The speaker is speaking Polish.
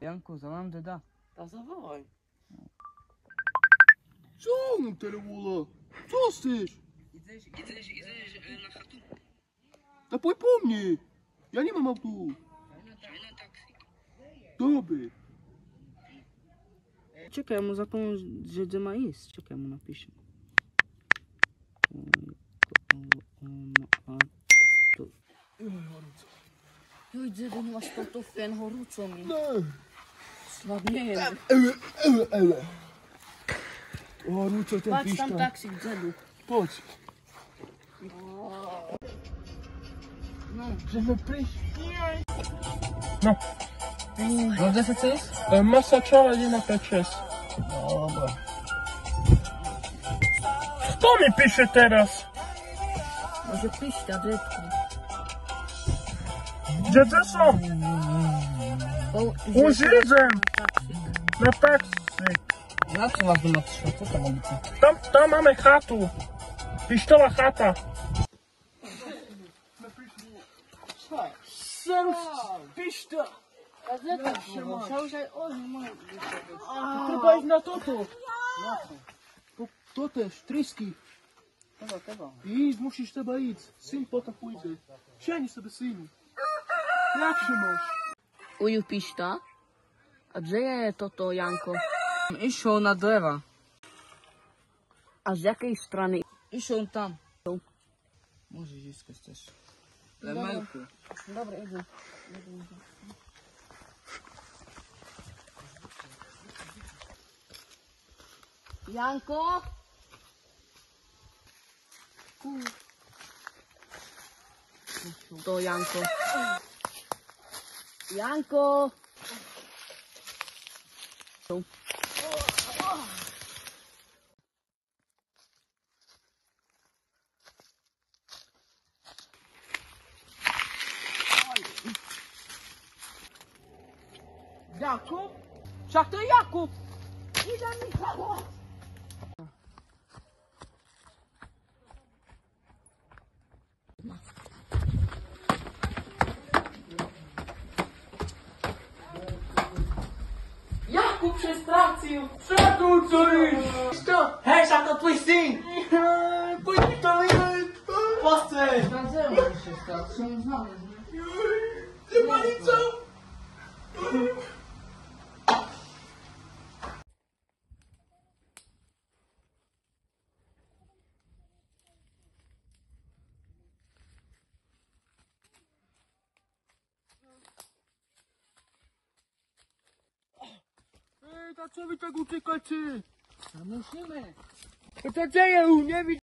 Janku, zavolám deda. Tak zavolaj. Čo mu teda volá? Čo chceš? Ideš na chatu? Tak poď po mne. Ja nemám auto. Aj na taxi. Dobre. Čekaj, ja mu zapomínam, že kde má ísť. Čekaj, mu napíšem. Joj, dede, máš toto fen horúco mi. Ne. Snad nie je. Horúco ten Pač pišta. tam taxík, dedu. Poď. No. Že sme prišli. No. No, kde sa chce ísť? Masa čala 1 na 5-6. Dobre. Kto mi píše teraz? Môže píšť, a detku. Kde som? Už idem. Na taxi. Na čo vás doma prišlo? Co tam robíte? Tam máme chatu. Pištová chata. Sem pišta. A dedu, sa už aj on môj. Treba ísť na toto. Toto je štrisky. Teba. Ísť, musíš teba ísť. Syn potom pôjde. Šeni sebe synu. Jakže máš? Uju pišta? A kde je toto, Janko? Išiel na dreva. A z jakej strany? Išiel tam. Môžeš ísť, keď chceš. Len majku. Dobre, idem. Janko? To Janko. Janko! Jakub? Však to je Jakub. Ide mi pomôcť! Jakub się stracił. Szedł coś. Co? Hej, to twój syn. Pójdź to jest. Posty. Na drzewo się stał. Co nie znamy? Nie ma nic co? Ej, to co wy tak uciekacie? A musimy. To co dzieje? Nie widzę.